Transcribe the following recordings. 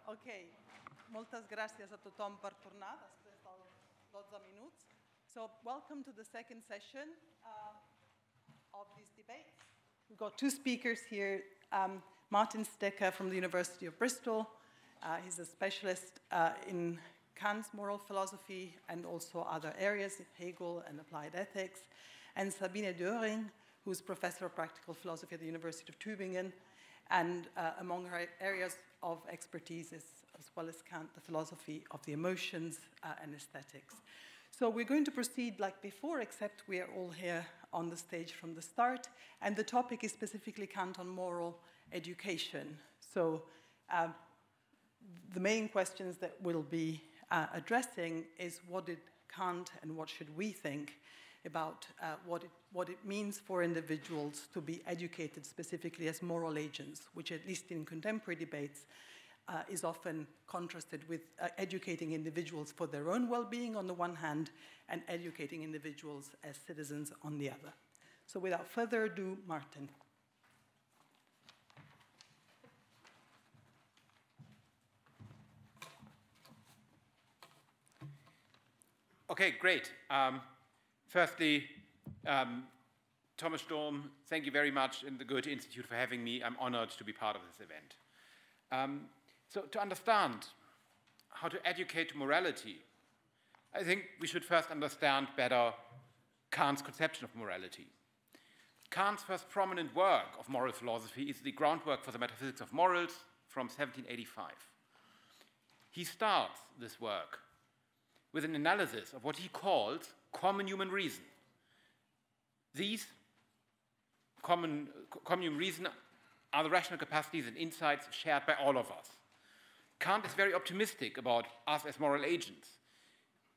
Ok, moltes gràcies a tothom per tornar després dels 12 minuts. So, welcome to the second session of this debate. We've got two speakers here. Martin Stecker from the University of Bristol. He's a specialist in Kant's moral philosophy and also other areas, Hegel and applied ethics. And Sabine Döring, who's professor of practical philosophy at the University of Tübingen. And among her areas of expertise is, as well as Kant, the philosophy of the emotions and aesthetics. So we're going to proceed like before, except we are all here on the stage from the start. And the topic is specifically Kant on moral education. So the main questions that we'll be addressing is what did Kant and what should we think about what it means for individuals to be educated specifically as moral agents, which at least in contemporary debates is often contrasted with educating individuals for their own well-being on the one hand and educating individuals as citizens on the other. So without further ado, Martin. Okay, great. Firstly, Thomas Sturm, thank you very much in the Goethe Institute for having me. I'm honored to be part of this event. So to understand how to educate morality, I think we should first understand better Kant's conception of morality. Kant's first prominent work of moral philosophy is the groundwork for the metaphysics of morals from 1785. He starts this work with an analysis of what he calls common human reason. These common human reason are the rational capacities and insights shared by all of us. Kant is very optimistic about us as moral agents.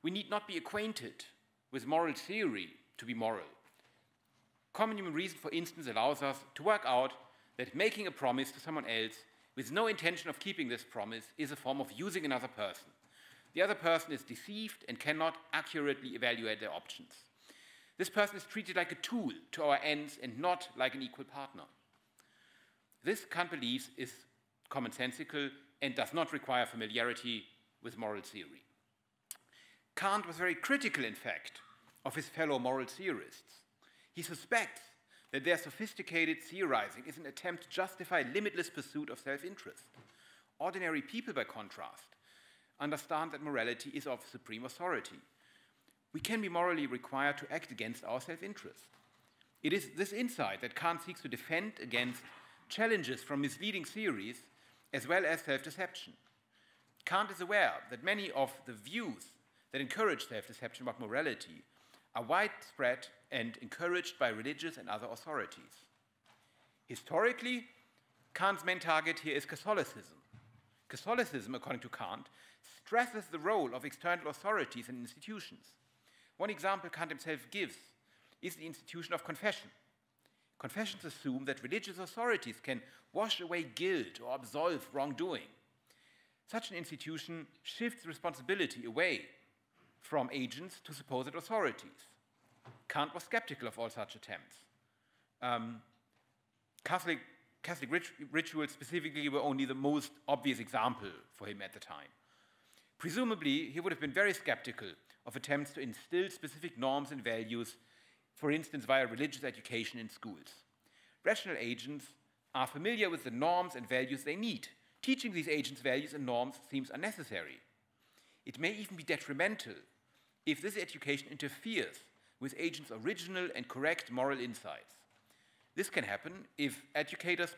We need not be acquainted with moral theory to be moral. Common human reason, for instance, allows us to work out that making a promise to someone else with no intention of keeping this promise is a form of using another person. The other person is deceived and cannot accurately evaluate their options. This person is treated like a tool to our ends and not like an equal partner. This, Kant believes, is commonsensical and does not require familiarity with moral theory. Kant was very critical, in fact, of his fellow moral theorists. He suspects that their sophisticated theorizing is an attempt to justify limitless pursuit of self-interest. Ordinary people, by contrast, understand that morality is of supreme authority. We can be morally required to act against our self-interest. It is this insight that Kant seeks to defend against challenges from misleading theories as well as self-deception. Kant is aware that many of the views that encourage self-deception about morality are widespread and encouraged by religious and other authorities. Historically, Kant's main target here is Catholicism. Catholicism, according to Kant, stresses the role of external authorities and institutions. One example Kant himself gives is the institution of confession. Confessions assume that religious authorities can wash away guilt or absolve wrongdoing. Such an institution shifts responsibility away from agents to supposed authorities. Kant was skeptical of all such attempts. Catholic rituals specifically were only the most obvious example for him at the time. Presumably, he would have been very skeptical of attempts to instill specific norms and values, for instance, via religious education in schools. Rational agents are familiar with the norms and values they need. Teaching these agents values and norms seems unnecessary. It may even be detrimental if this education interferes with agents' original and correct moral insights. This can happen if educators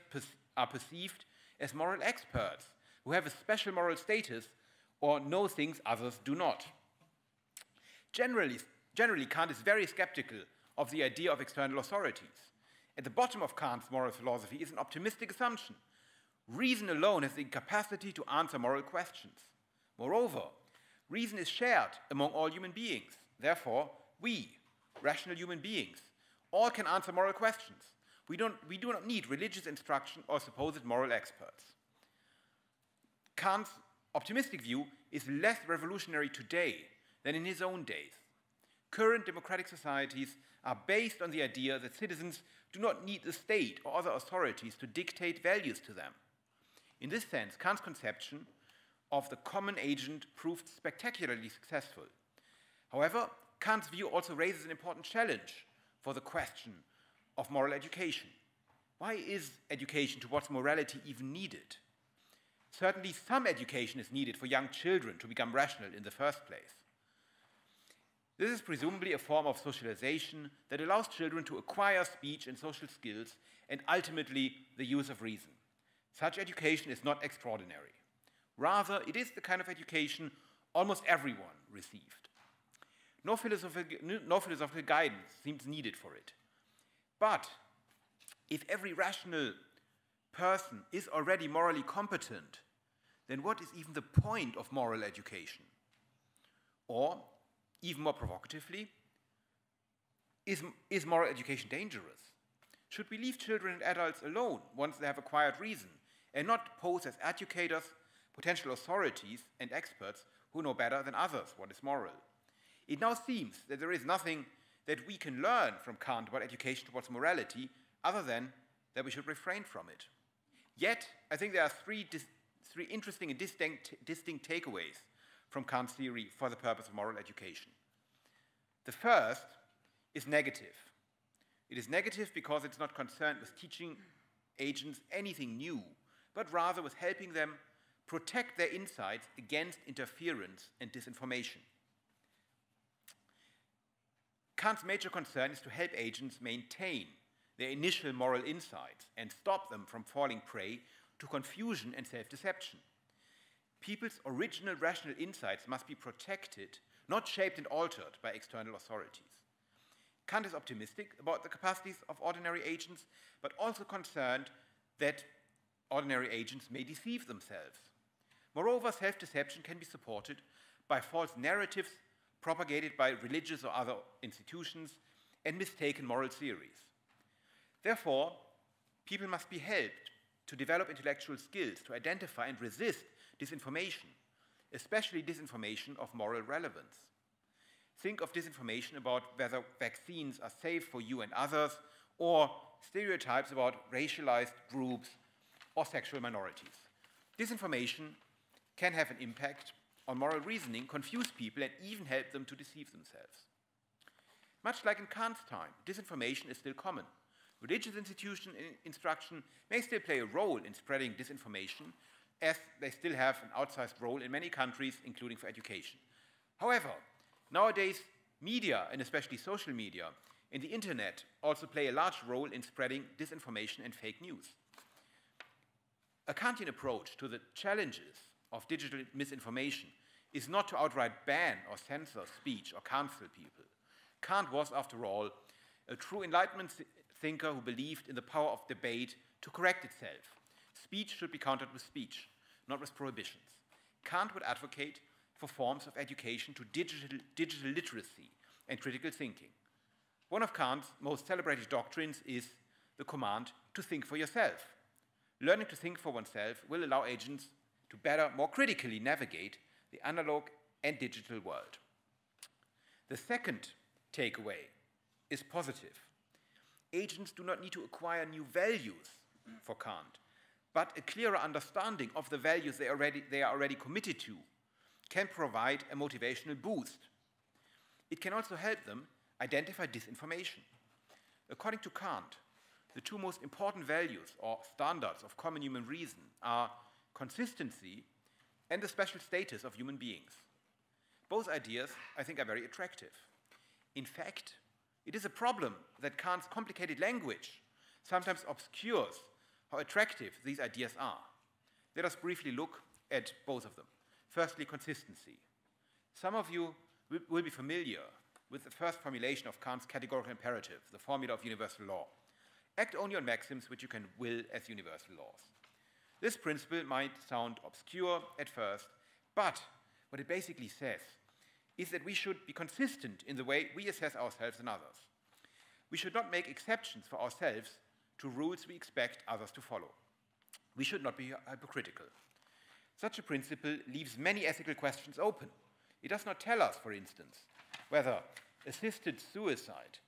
are perceived as moral experts who have a special moral status or know things others do not. Generally, Kant is very skeptical of the idea of external authorities. At the bottom of Kant's moral philosophy is an optimistic assumption. Reason alone has the capacity to answer moral questions. Moreover, reason is shared among all human beings. Therefore, we, rational human beings, all can answer moral questions. We do not need religious instruction or supposed moral experts. Kant's optimistic view is less revolutionary today than in his own days. Current democratic societies are based on the idea that citizens do not need the state or other authorities to dictate values to them. In this sense, Kant's conception of the common agent proved spectacularly successful. However, Kant's view also raises an important challenge for the question of moral education. Why is education towards morality even needed? Certainly some education is needed for young children to become rational in the first place. This is presumably a form of socialization that allows children to acquire speech and social skills and ultimately the use of reason. Such education is not extraordinary. Rather, it is the kind of education almost everyone received. No philosophical guidance seems needed for it. But if every rational person is already morally competent, then what is even the point of moral education? Or, even more provocatively, is moral education dangerous? Should we leave children and adults alone once they have acquired reason and not pose as educators, potential authorities and experts who know better than others what is moral? It now seems that there is nothing that we can learn from Kant about education towards morality other than that we should refrain from it. Yet, I think there are three interesting and distinct takeaways from Kant's theory for the purpose of moral education. The first is negative. It is negative because it's not concerned with teaching agents anything new, but rather with helping them protect their insights against interference and disinformation. Kant's major concern is to help agents maintain their initial moral insights and stop them from falling prey to confusion and self-deception. People's original rational insights must be protected, not shaped and altered by external authorities. Kant is optimistic about the capacities of ordinary agents, but also concerned that ordinary agents may deceive themselves. Moreover, self-deception can be supported by false narratives propagated by religious or other institutions and mistaken moral theories. Therefore, people must be helped to develop intellectual skills to identify and resist disinformation, especially disinformation of moral relevance. Think of disinformation about whether vaccines are safe for you and others, or stereotypes about racialized groups or sexual minorities. Disinformation can have an impact on moral reasoning, confuse people, and even help them to deceive themselves. Much like in Kant's time, disinformation is still common. Religious institution instruction may still play a role in spreading disinformation, as they still have an outsized role in many countries, including for education. However, nowadays, media, and especially social media, and the internet also play a large role in spreading disinformation and fake news. A Kantian approach to the challenges of digital misinformation is not to outright ban or censor speech or cancel people. Kant was, after all, a true Enlightenment thinker who believed in the power of debate to correct itself. Speech should be countered with speech, not with prohibitions. Kant would advocate for forms of education to digital literacy and critical thinking. One of Kant's most celebrated doctrines is the command to think for yourself. Learning to think for oneself will allow agents to better, more critically navigate the analog and digital world. The second takeaway is positive. Agents do not need to acquire new values for Kant, but a clearer understanding of the values they are already committed to can provide a motivational boost. It can also help them identify disinformation. According to Kant, the two most important values or standards of common human reason are consistency and the special status of human beings. Both ideas, I think, are very attractive. In fact, it is a problem that Kant's complicated language sometimes obscures how attractive these ideas are. Let us briefly look at both of them. Firstly, consistency. Some of you will be familiar with the first formulation of Kant's categorical imperative, the formula of universal law. Act only on maxims which you can will as universal laws. This principle might sound obscure at first, but what it basically says is that we should be consistent in the way we assess ourselves and others. We should not make exceptions for ourselves to rules we expect others to follow. We should not be hypocritical. Such a principle leaves many ethical questions open. It does not tell us, for instance, whether assisted suicide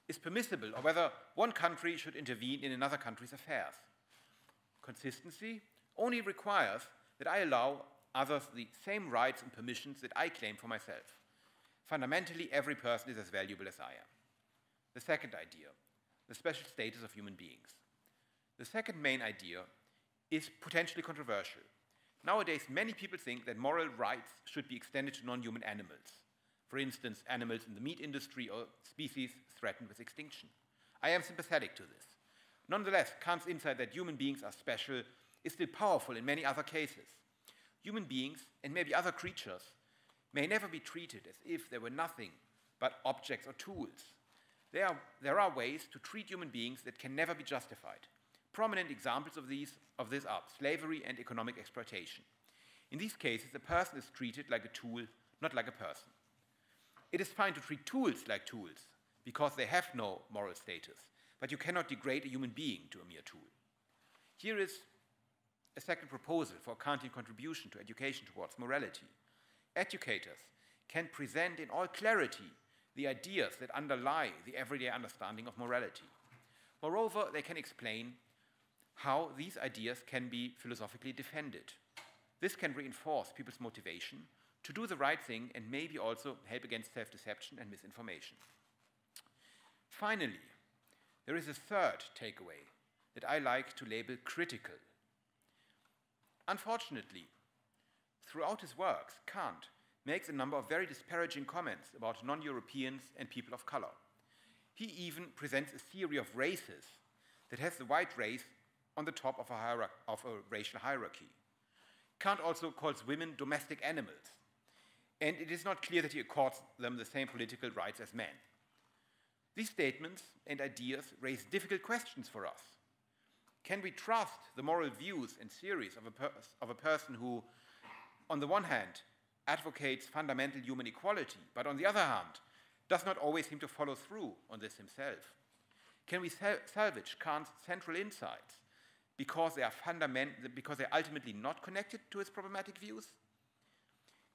is permissible or whether one country should intervene in another country's affairs. Consistency only requires that I allow others the same rights and permissions that I claim for myself. Fundamentally, every person is as valuable as I am. The second idea, the special status of human beings. The second main idea is potentially controversial. Nowadays, many people think that moral rights should be extended to non-human animals. For instance, animals in the meat industry or species threatened with extinction. I am sympathetic to this. Nonetheless, Kant's insight that human beings are special is still powerful in many other cases. Human beings, and maybe other creatures, may never be treated as if they were nothing but objects or tools. There are ways to treat human beings that can never be justified. Prominent examples of this are slavery and economic exploitation. In these cases, a person is treated like a tool, not like a person. It is fine to treat tools like tools, because they have no moral status, but you cannot degrade a human being to a mere tool. Here is a second proposal for a Kantian contribution to education towards morality. Educators can present in all clarity the ideas that underlie the everyday understanding of morality. Moreover, they can explain how these ideas can be philosophically defended. This can reinforce people's motivation to do the right thing and maybe also help against self-deception and misinformation. Finally, there is a third takeaway that I like to label critical. Unfortunately, throughout his works, Kant makes a number of very disparaging comments about non-Europeans and people of color. He even presents a theory of races that has the white race on the top of a racial hierarchy. Kant also calls women domestic animals, and it is not clear that he accords them the same political rights as men. These statements and ideas raise difficult questions for us. Can we trust the moral views and theories of a person who, on the one hand, advocates fundamental human equality, but on the other hand, does not always seem to follow through on this himself? Can we salvage Kant's central insights because they are ultimately not connected to his problematic views?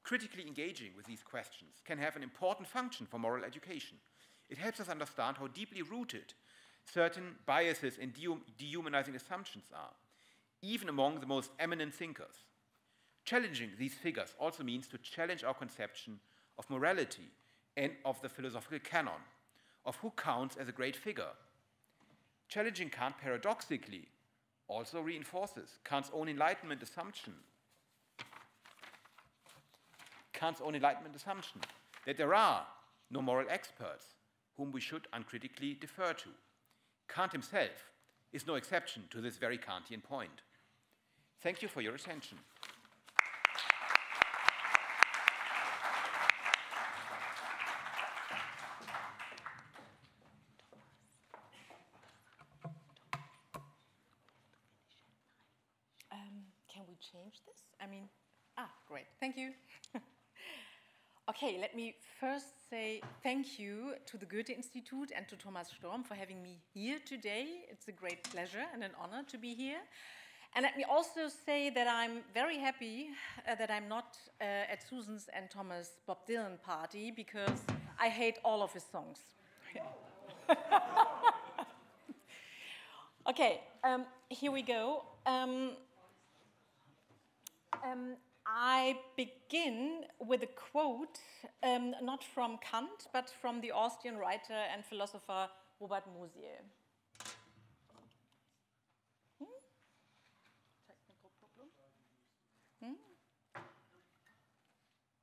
Critically engaging with these questions can have an important function for moral education. It helps us understand how deeply rooted certain biases and dehumanizing assumptions are, even among the most eminent thinkers. Challenging these figures also means to challenge our conception of morality and of the philosophical canon, of who counts as a great figure. Challenging Kant paradoxically also reinforces Kant's own Enlightenment assumption. That there are no moral experts whom we should uncritically defer to. Kant himself is no exception to this very Kantian point. Thank you for your attention. Can we change this? Great, thank you. Okay, let me first say thank you to the Goethe Institute and to Thomas Storm for having me here today. It's a great pleasure and an honor to be here. And let me also say that I'm very happy that I'm not at Susan's and Thomas' Bob Dylan party, because I hate all of his songs. Okay, here we go. I begin with a quote, not from Kant, but from the Austrian writer and philosopher Robert Musil. Technical problem?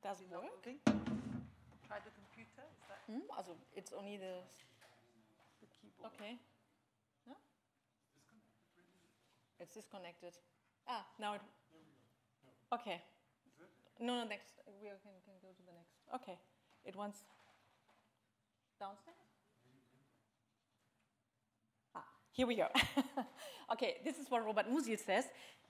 Does it work? Try the computer, is that? Also, it's only the keyboard. Okay. No? It's disconnected. Now it... Okay. No, next. We can go to the next. Okay. It wants downstairs? Here we go. Okay, this is what Robert Musil says.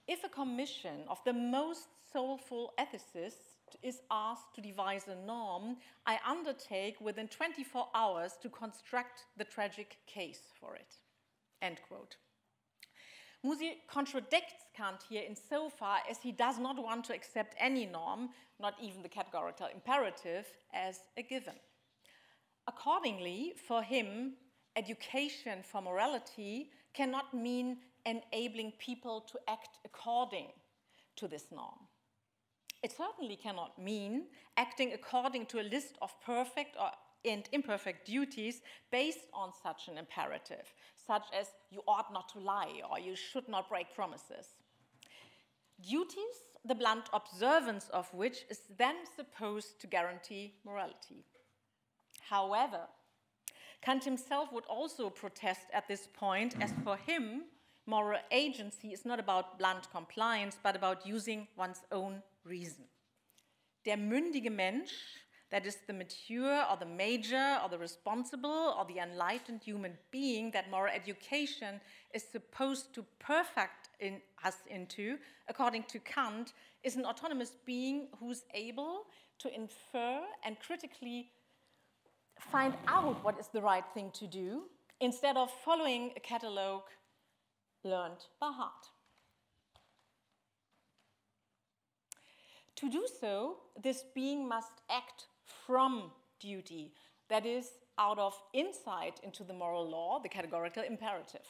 If a commission of the most soulful ethicists is asked to devise a norm, I undertake within 24 hours to construct the tragic case for it. End quote. Musil contradicts Kant here insofar as he does not want to accept any norm, not even the categorical imperative, as a given. Accordingly, for him, education for morality cannot mean enabling people to act according to this norm. It certainly cannot mean acting according to a list of perfect and imperfect duties based on such an imperative, such as you ought not to lie or you should not break promises. Duties, the blunt observance of which is then supposed to guarantee morality. However, Kant himself would also protest at this point, as for him, moral agency is not about blunt compliance, but about using one's own reason. Der mündige Mensch, that is the mature or the major or the responsible or the enlightened human being that moral education is supposed to perfect us into, according to Kant, is an autonomous being who's able to infer and critically find out what is the right thing to do instead of following a catalogue learned by heart. To do so, this being must act from duty, that is, out of insight into the moral law, the categorical imperative.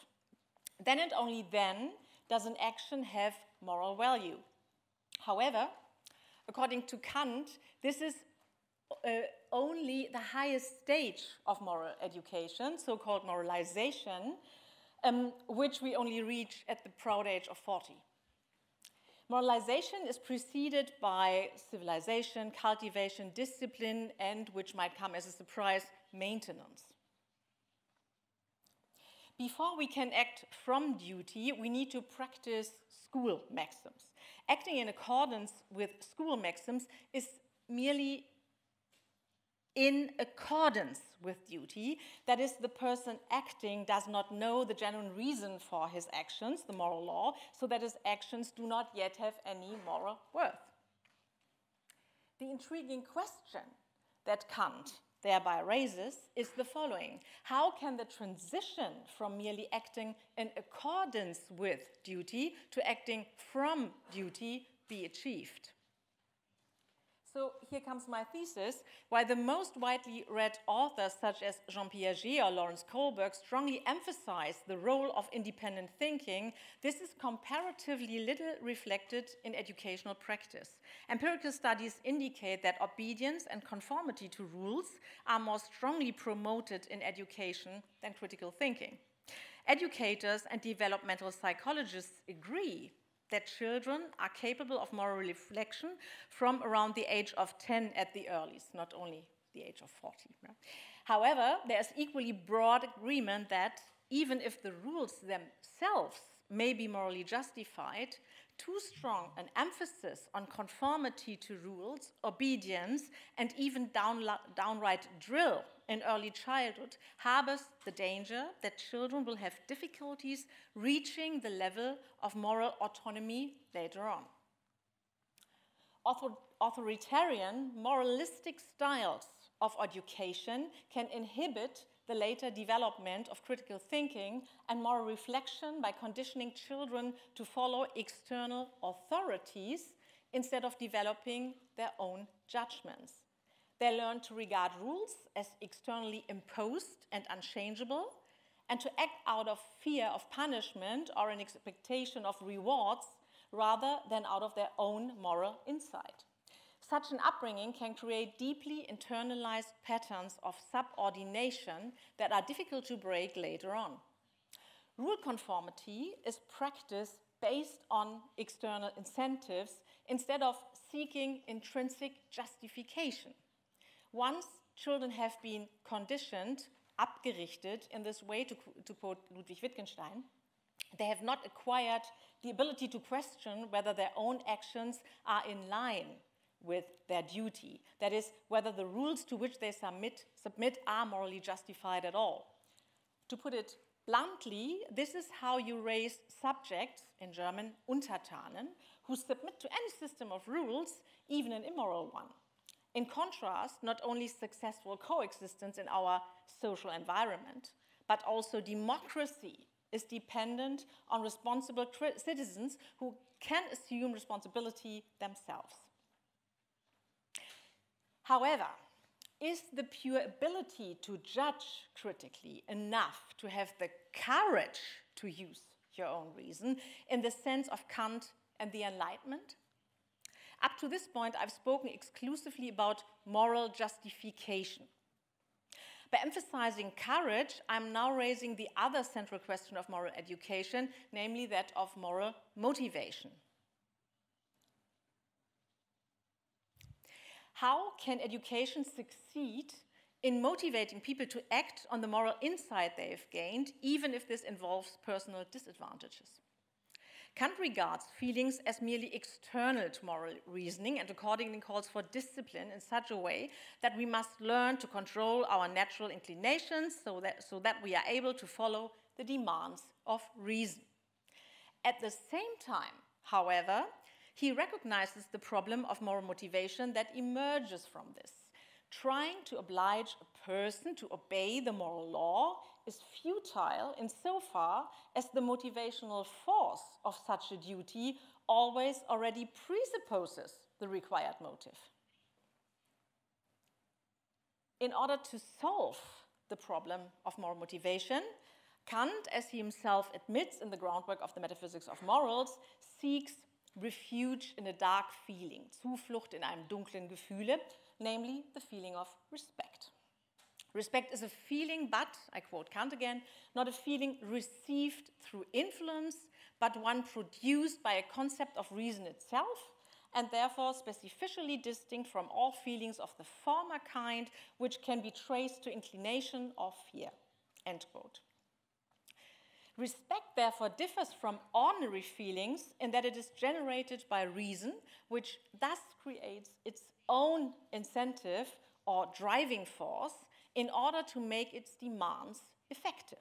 Then and only then does an action have moral value. However, according to Kant, this is only the highest stage of moral education, so-called moralization, which we only reach at the proud age of 40. Moralization is preceded by civilization, cultivation, discipline, and, which might come as a surprise, maintenance. Before we can act from duty, we need to practice school maxims. Acting in accordance with school maxims is merely in accordance with duty. That is, the person acting does not know the genuine reason for his actions, the moral law, so that his actions do not yet have any moral worth. The intriguing question that Kant thereby raises is the following: how can the transition from merely acting in accordance with duty to acting from duty be achieved? So here comes my thesis. While the most widely read authors such as Jean Piaget or Lawrence Kohlberg strongly emphasize the role of independent thinking, this is comparatively little reflected in educational practice. Empirical studies indicate that obedience and conformity to rules are more strongly promoted in education than critical thinking. Educators and developmental psychologists agree that children are capable of moral reflection from around the age of 10 at the earliest, not only the age of 40. Right? However, there is equally broad agreement that even if the rules themselves may be morally justified, too strong an emphasis on conformity to rules, obedience, and even downright drill in early childhood harbors the danger that children will have difficulties reaching the level of moral autonomy later on. Authoritarian, moralistic styles of education can inhibit the later development of critical thinking and moral reflection by conditioning children to follow external authorities instead of developing their own judgments. They learn to regard rules as externally imposed and unchangeable, and to act out of fear of punishment or an expectation of rewards rather than out of their own moral insight. Such an upbringing can create deeply internalized patterns of subordination that are difficult to break later on. Rule conformity is practice based on external incentives instead of seeking intrinsic justification. Once children have been conditioned, abgerichtet in this way, to quote Ludwig Wittgenstein, they have not acquired the ability to question whether their own actions are in line with their duty. That is, whether the rules to which they submit are morally justified at all. To put it bluntly, this is how you raise subjects, in German, Untertanen, who submit to any system of rules, even an immoral one. In contrast, not only successful coexistence in our social environment, but also democracy is dependent on responsible citizens who can assume responsibility themselves. However, is the pure ability to judge critically enough to have the courage to use your own reason in the sense of Kant and the Enlightenment? Up to this point, I've spoken exclusively about moral justification. By emphasizing courage, I'm now raising the other central question of moral education, namely that of moral motivation. How can education succeed in motivating people to act on the moral insight they've gained, even if this involves personal disadvantages? Kant regards feelings as merely external to moral reasoning and accordingly calls for discipline in such a way that we must learn to control our natural inclinations so that we are able to follow the demands of reason. At the same time, however, he recognizes the problem of moral motivation that emerges from this. Trying to oblige a person to obey the moral law is futile insofar as the motivational force of such a duty always already presupposes the required motive. In order to solve the problem of moral motivation, Kant, as he himself admits in the groundwork of the metaphysics of morals, seeks refuge in a dark feeling, Zuflucht in einem dunklen Gefühle, namely the feeling of respect. Respect is a feeling, but, I quote Kant again, not a feeling received through influence, but one produced by a concept of reason itself, and therefore specifically distinct from all feelings of the former kind, which can be traced to inclination or fear, end quote. Respect, therefore, differs from ordinary feelings in that it is generated by reason, which thus creates its own incentive or driving force in order to make its demands effective.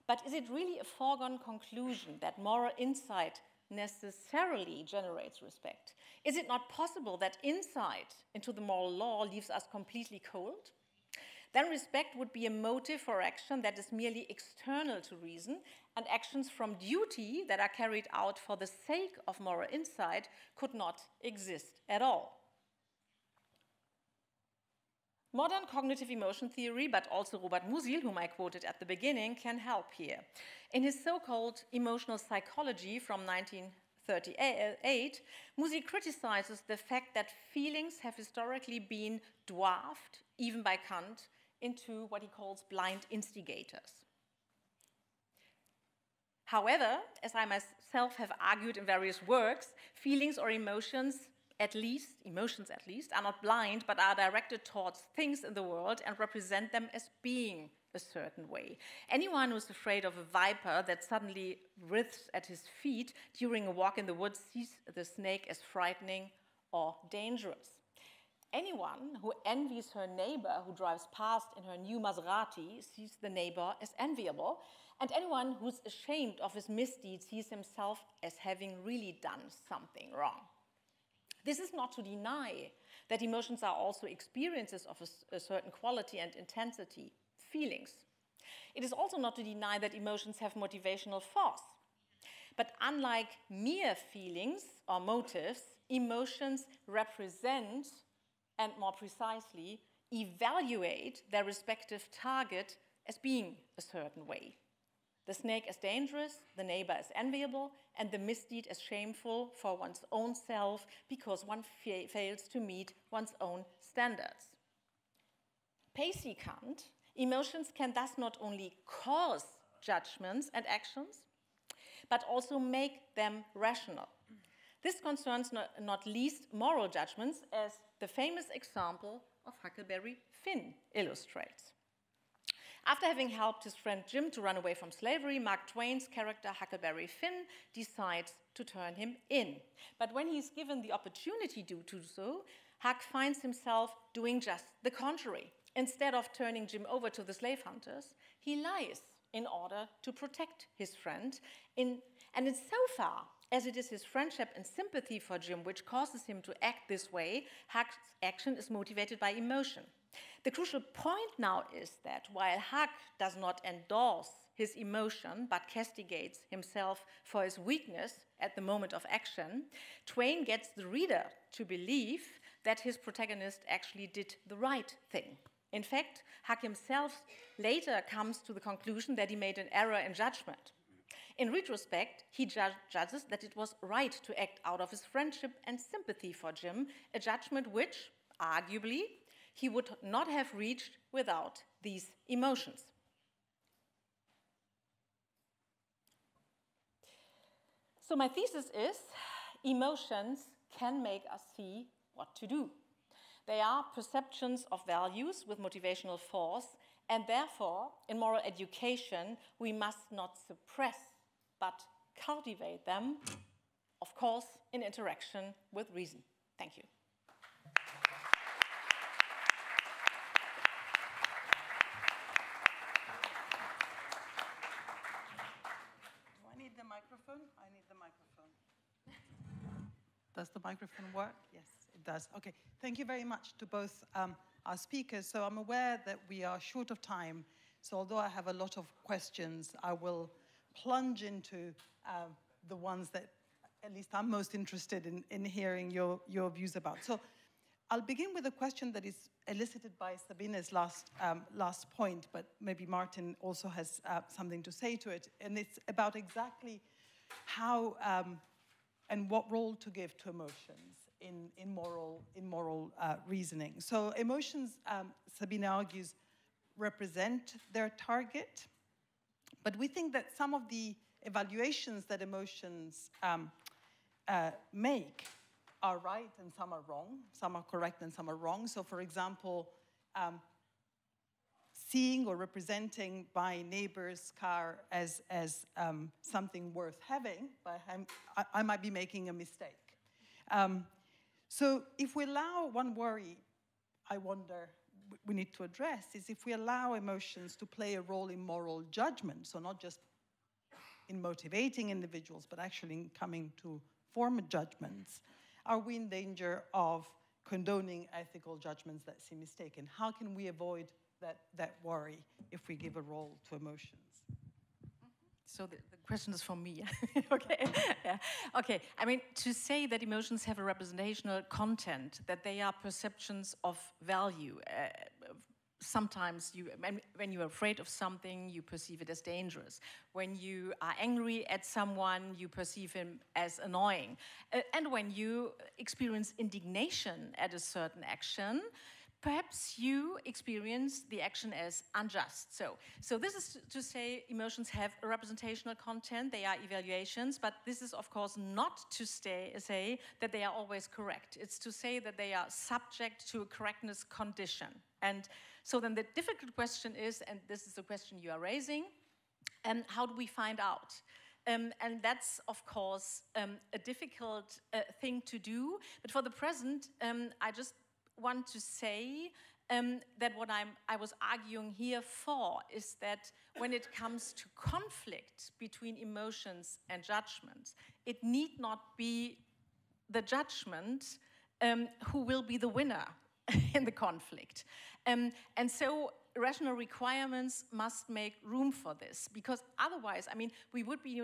But is it really a foregone conclusion that moral insight necessarily generates respect? Is it not possible that insight into the moral law leaves us completely cold? Then respect would be a motive for action that is merely external to reason, and actions from duty that are carried out for the sake of moral insight could not exist at all. Modern cognitive emotion theory, but also Robert Musil, whom I quoted at the beginning, can help here. In his so-called emotional psychology from 1938, Musil criticizes the fact that feelings have historically been dwarfed, even by Kant, into what he calls blind instigators. However, as I myself have argued in various works, feelings or emotions at least, are not blind, but are directed towards things in the world and represent them as being a certain way. Anyone who's afraid of a viper that suddenly writhes at his feet during a walk in the woods sees the snake as frightening or dangerous. Anyone who envies her neighbor who drives past in her new Maserati sees the neighbor as enviable, and anyone who's ashamed of his misdeeds sees himself as having really done something wrong. This is not to deny that emotions are also experiences of a certain quality and intensity, feelings. It is also not to deny that emotions have motivational force. But unlike mere feelings or motives, emotions represent, and more precisely, evaluate their respective target as being a certain way. The snake as dangerous, the neighbor as enviable, and the misdeed as shameful for one's own self because one fails to meet one's own standards. Pacey Kant, emotions can thus not only cause judgments and actions, but also make them rational. This concerns not least moral judgments, as the famous example of Huckleberry Finn illustrates. After having helped his friend Jim to run away from slavery, Mark Twain's character Huckleberry Finn decides to turn him in. But when he's given the opportunity to do so, Huck finds himself doing just the contrary. Instead of turning Jim over to the slave hunters, he lies in order to protect his friend. And insofar as it is his friendship and sympathy for Jim which causes him to act this way, Huck's action is motivated by emotion. The crucial point now is that while Huck does not endorse his emotion but castigates himself for his weakness at the moment of action, Twain gets the reader to believe that his protagonist actually did the right thing. In fact, Huck himself later comes to the conclusion that he made an error in judgment. In retrospect, he judges that it was right to act out of his friendship and sympathy for Jim, a judgment which, arguably, he would not have reached without these emotions. So my thesis is, emotions can make us see what to do. They are perceptions of values with motivational force, and therefore, in moral education, we must not suppress, but cultivate them, of course, in interaction with reason. Thank you. Do I need the microphone? I need the microphone. Does the microphone work? Yes, it does. Okay, thank you very much to both our speakers. So I'm aware that we are short of time. So although I have a lot of questions, I will plunge into the ones that at least I'm most interested in hearing your views about. So I'll begin with a question that is elicited by Sabine's last point, but maybe Martin also has something to say to it. And it's about exactly how and what role to give to emotions in moral reasoning. So emotions, Sabine argues, represent their target, but we think that some of the evaluations that emotions make are right and some are wrong, some are correct and some are wrong. So for example, seeing or representing my neighbor's car as something worth having, I might be making a mistake. So if we allow one worry, I wonder, we need to address is if we allow emotions to play a role in moral judgment, so not just in motivating individuals, but actually in coming to form judgments, are we in danger of condoning ethical judgments that seem mistaken? How can we avoid that worry if we give a role to emotions? So the question is for me. Okay. Yeah. Okay. I mean, to say that emotions have a representational content, that they are perceptions of value. Sometimes when you're afraid of something, you perceive it as dangerous. When you are angry at someone, you perceive him as annoying. And when you experience indignation at a certain action, perhaps you experience the action as unjust. So this is to say emotions have a representational content, they are evaluations, but this is of course not to say that they are always correct. It's to say that they are subject to a correctness condition. And so then the difficult question is, and this is the question you are raising, how do we find out? And that's, of course, a difficult thing to do. But for the present, I just want to say that what I was arguing here for is that when it comes to conflict between emotions and judgment, it need not be the judgment who will be the winner in the conflict. And so rational requirements must make room for this, because otherwise, I mean, we would be,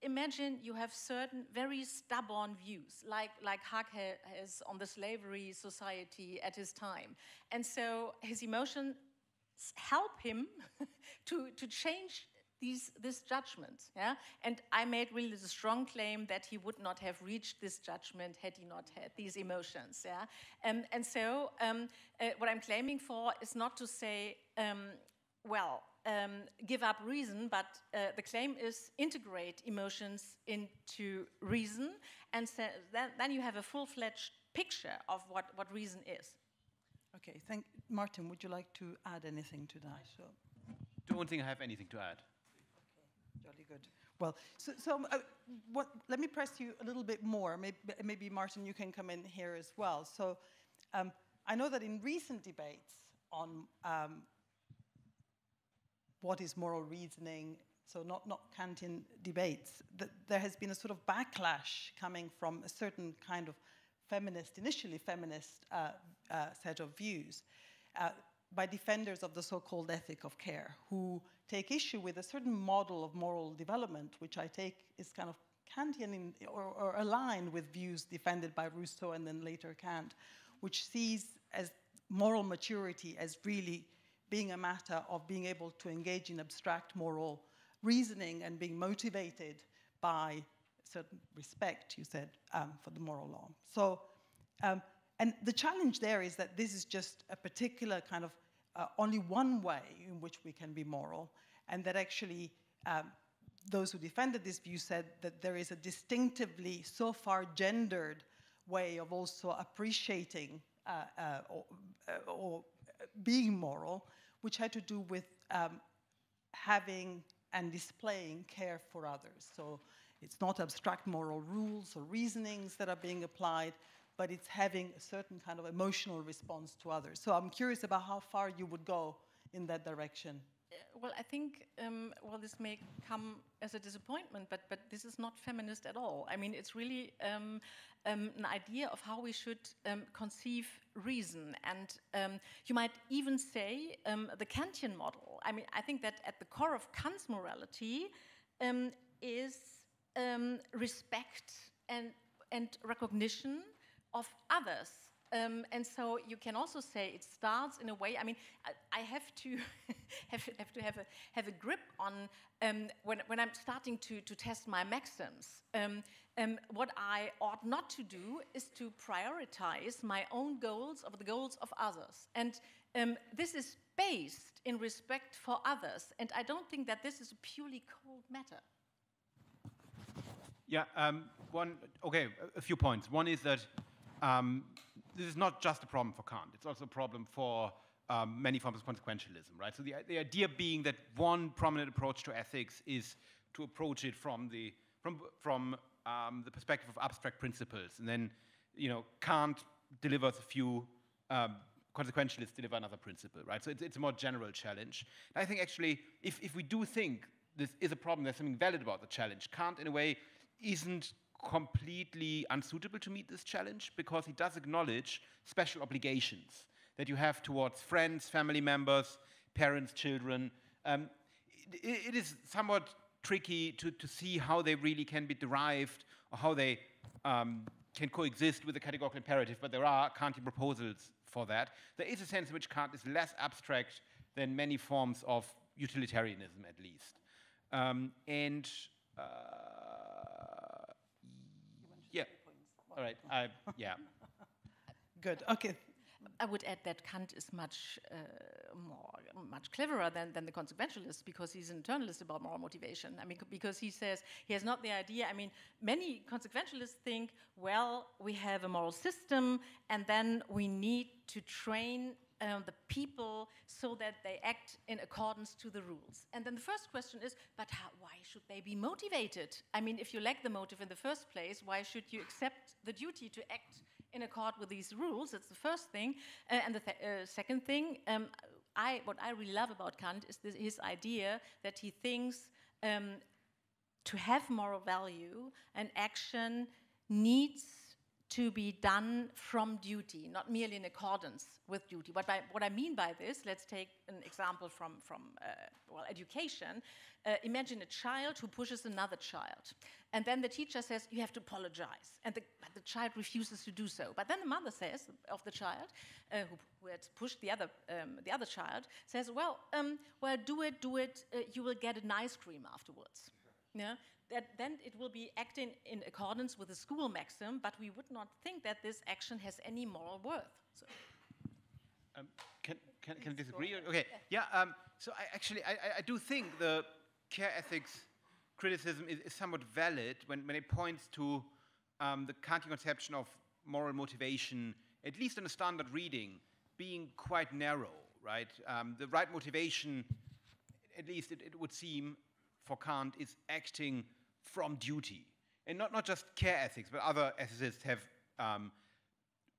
imagine you have certain very stubborn views, like Huck has on the slavery society at his time. And so his emotions help him to change this judgment. Yeah? And I made really the strong claim that he would not have reached this judgment had he not had these emotions. Yeah? And so what I'm claiming for is not to say, give up reason, but the claim is integrate emotions into reason, and so then you have a full-fledged picture of what reason is. Okay, Martin, would you like to add anything to that? So. Don't think I have anything to add. Okay, jolly good. Well, let me press you a little bit more. Maybe Martin, you can come in here as well. So I know that in recent debates on what is moral reasoning, so not Kantian debates, there has been a sort of backlash coming from a certain kind of initially feminist set of views by defenders of the so-called ethic of care, who take issue with a certain model of moral development, which I take is kind of Kantian or aligned with views defended by Rousseau and then later Kant, which sees as moral maturity as really being a matter of being able to engage in abstract moral reasoning and being motivated by certain respect, you said, for the moral law. So, and the challenge there is that this is just a particular kind of only one way in which we can be moral, and that actually those who defended this view said that there is a distinctively so far gendered way of also appreciating or being moral, which had to do with having and displaying care for others. So it's not abstract moral rules or reasonings that are being applied, but it's having a certain kind of emotional response to others. So I'm curious about how far you would go in that direction. Well, I think, well, this may come as a disappointment, but this is not feminist at all. I mean, it's really an idea of how we should conceive reason. And you might even say the Kantian model. I mean, I think that at the core of Kant's morality is respect and recognition of others. And so you can also say it starts in a way. I mean, I have to have a grip on when I'm starting to test my maxims. What I ought not to do is to prioritize my own goals over the goals of others. And this is based in respect for others. And I don't think that this is a purely cold matter. Yeah. A few points. One is that. This is not just a problem for Kant. It's also a problem for many forms of consequentialism, right? So the idea being that one prominent approach to ethics is to approach it from the perspective of abstract principles, and then, you know, Kant delivers a few, consequentialists deliver another principle, right? So it's a more general challenge. And I think actually, if we do think this is a problem, there's something valid about the challenge. Kant, in a way, isn't completely unsuitable to meet this challenge, because he does acknowledge special obligations that you have towards friends, family members, parents, children. It is somewhat tricky to see how they really can be derived, or how they can coexist with the categorical imperative, but there are Kantian proposals for that. There is a sense in which Kant is less abstract than many forms of utilitarianism, at least. Yeah. All right. Yeah. Good. Okay. I would add that Kant is much cleverer than the consequentialist, because he's an internalist about moral motivation. I mean, because he says he has not the idea. I mean, many consequentialists think, well, we have a moral system, and then we need to train the people so that they act in accordance to the rules. And then the first question is, but why should they be motivated? I mean, if you lack the motive in the first place, why should you accept the duty to act in accord with these rules? That's the first thing. And the second thing, what I really love about Kant is his idea that he thinks to have moral value, an action needs to be done from duty, not merely in accordance with duty. What I mean by this, let's take an example from education. Imagine a child who pushes another child, and then the teacher says, you have to apologize, and the child refuses to do so. But then the mother says, of the child who had pushed the other child, says, well, do it, you will get an ice cream afterwards. Yeah? Then it will be acting in accordance with the school maxim, but we would not think that this action has any moral worth. So. Can I disagree? Okay. Yeah. So I do think the care ethics criticism is somewhat valid when it points to the Kantian conception of moral motivation, at least in a standard reading, being quite narrow, right? The right motivation, at least it would seem, for Kant, is acting from duty. And not just care ethics, but other ethicists have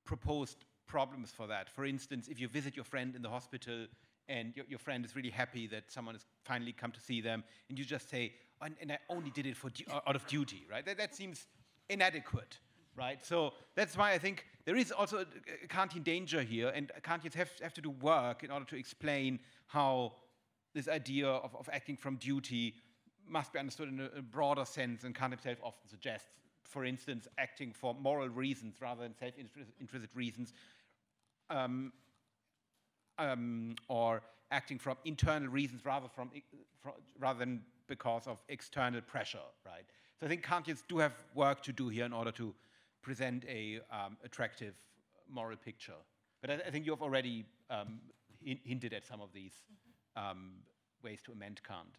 proposed problems for that. For instance, if you visit your friend in the hospital and your friend is really happy that someone has finally come to see them, and you just say, and I only did it out of duty, right? That seems inadequate, right? So that's why I think there is also a Kantian danger here, and Kantians have to do work in order to explain how this idea of acting from duty must be understood in a broader sense, and Kant himself often suggests, for instance, acting for moral reasons rather than self-interested reasons, or acting from internal reasons rather than because of external pressure, right? So I think Kantians do have work to do here in order to present a attractive moral picture. But I think you have already hinted at some of these ways to amend Kant.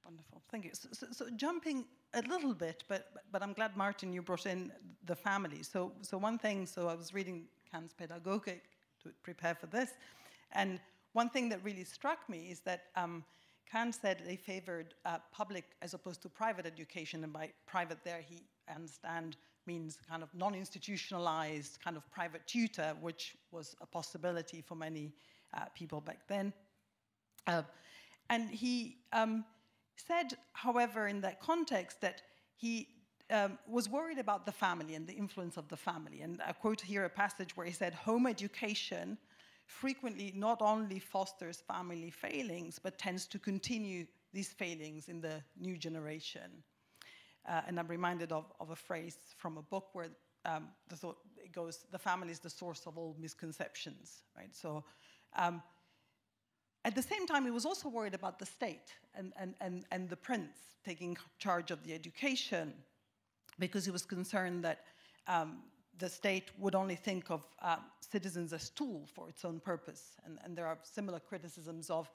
Wonderful, thank you. So jumping a little bit, but I'm glad, Martin, you brought in the family. So one thing, so I was reading Kant's Pädagogik to prepare for this, and one thing that really struck me is that Kant said they favored public as opposed to private education, and by private there he, I understand, means kind of non-institutionalized, kind of private tutor, which was a possibility for many people back then. And he said, however, in that context, that he was worried about the family and the influence of the family. And I quote here a passage where he said, home education frequently not only fosters family failings, but tends to continue these failings in the new generation. And I'm reminded of a phrase from a book where the thought it goes, the family is the source of all misconceptions, right? So at the same time, he was also worried about the state and the prince taking charge of the education, because he was concerned that the state would only think of citizens as tools for its own purpose. And there are similar criticisms of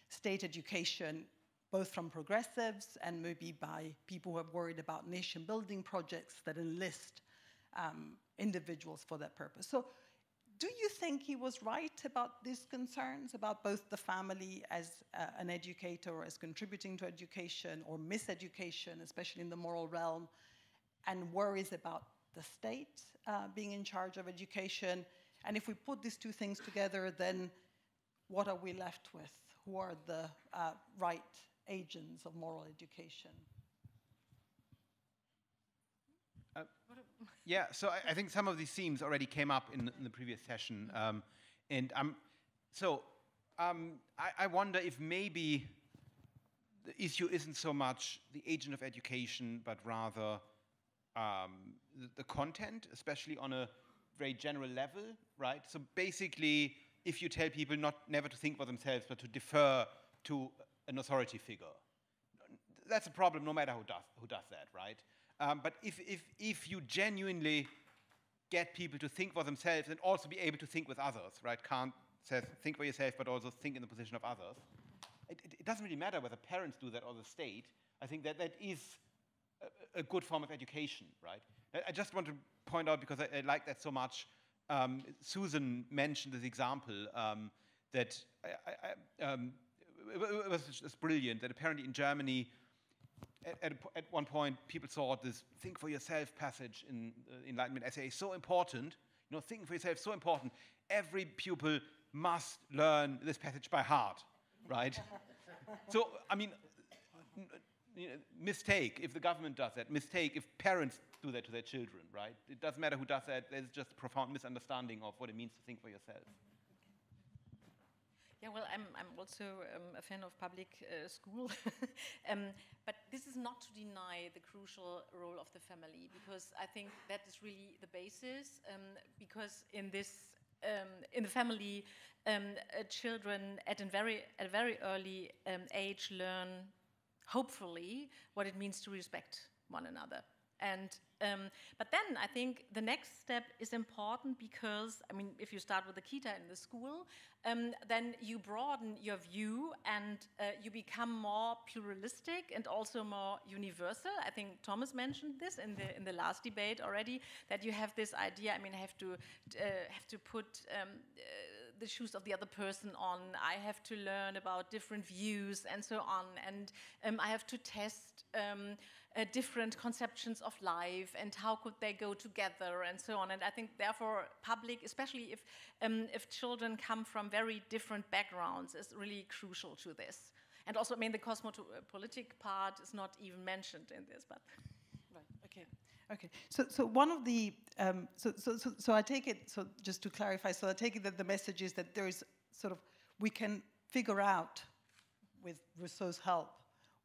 state education, both from progressives and maybe by people who are worried about nation-building projects that enlist individuals for that purpose. So do you think he was right about these concerns, about both the family as an educator or as contributing to education, or miseducation, especially in the moral realm, and worries about the state being in charge of education? And if we put these two things together, then what are we left with? Who are the right agents of moral education? Yeah, so I think some of these themes already came up in the previous session. I wonder if maybe the issue isn't so much the agent of education, but rather the content, especially on a very general level, right? So basically, if you tell people never to think for themselves, but to defer to an authority figure, that's a problem no matter who does that, right? But if you genuinely get people to think for themselves and also be able to think with others, right? Kant says, think for yourself, but also think in the position of others. It doesn't really matter whether parents do that or the state. I think that is a good form of education, right? I just want to point out, because I like that so much, Susan mentioned this example that it was just brilliant, that apparently in Germany, at one point, people thought this think for yourself passage in the Enlightenment essay is so important, you know, thinking for yourself is so important, every pupil must learn this passage by heart, right? So, I mean, mistake if the government does that, mistake if parents do that to their children, right? It doesn't matter who does that, there's just a profound misunderstanding of what it means to think for yourself. Yeah, well, I'm also a fan of public school, but this is not to deny the crucial role of the family, because I think that is really the basis. Because in the family, children at a very early age learn, hopefully, what it means to respect one another. And but then I think the next step is important, because, I mean, if you start with the kita in the school, then you broaden your view and you become more pluralistic and also more universal. I think Thomas mentioned this in the last debate already, that you have this idea, I mean, I have to put the shoes of the other person on, I have to learn about different views and so on, and I have to test different conceptions of life and how could they go together and so on. And I think therefore public, especially if children come from very different backgrounds, is really crucial to this. And also, I mean, the cosmopolitic part is not even mentioned in this, but right. Okay. So one of the so I take it, so just to clarify, so I take it that the message is that there is sort of, we can figure out with Rousseau's help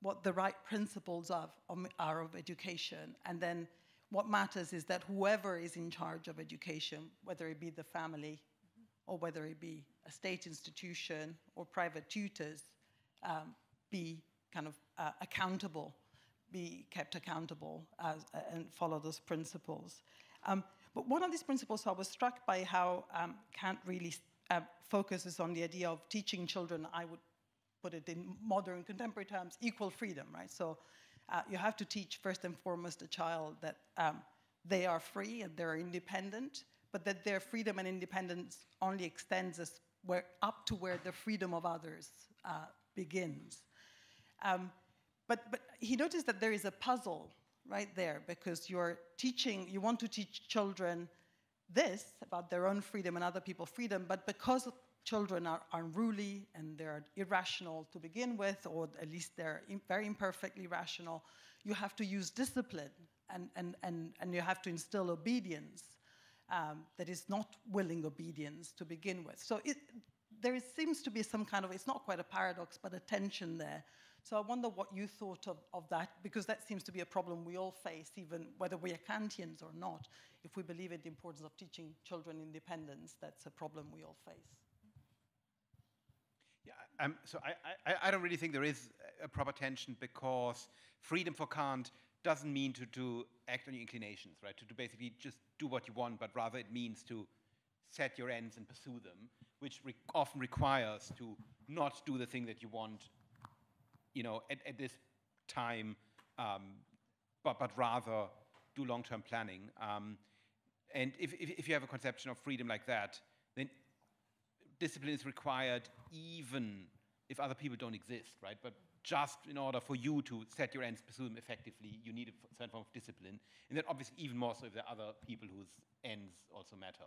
what the right principles are of education, and then what matters is that whoever is in charge of education, whether it be the family or whether it be a state institution or private tutors, be kind of accountable, be kept accountable and follow those principles. But one of these principles, I was struck by how Kant really focuses on the idea of teaching children, I would put it in modern contemporary terms, equal freedom, right? So you have to teach first and foremost a child that they are free and they're independent, but that their freedom and independence only extends up to where the freedom of others begins. But he noticed that there is a puzzle right there, because you want to teach children this about their own freedom and other people's freedom, but because children are unruly and they're irrational to begin with, or at least they're very imperfectly rational, you have to use discipline and you have to instill obedience that is not willing obedience to begin with. So there seems to be some kind of, it's not quite a paradox, but a tension there. So I wonder what you thought of that, because that seems to be a problem we all face, even whether we are Kantians or not. If we believe in the importance of teaching children independence, that's a problem we all face. Yeah, so I don't really think there is a proper tension, because freedom for Kant doesn't mean to act on your inclinations, right? To basically just do what you want, but rather it means to set your ends and pursue them, which often requires to not do the thing that you want, at this time, but rather do long-term planning. And if you have a conception of freedom like that, then discipline is required even if other people don't exist, right? But just in order for you to set your ends, pursue them effectively, you need a certain form of discipline. And then obviously even more so if there are other people whose ends also matter.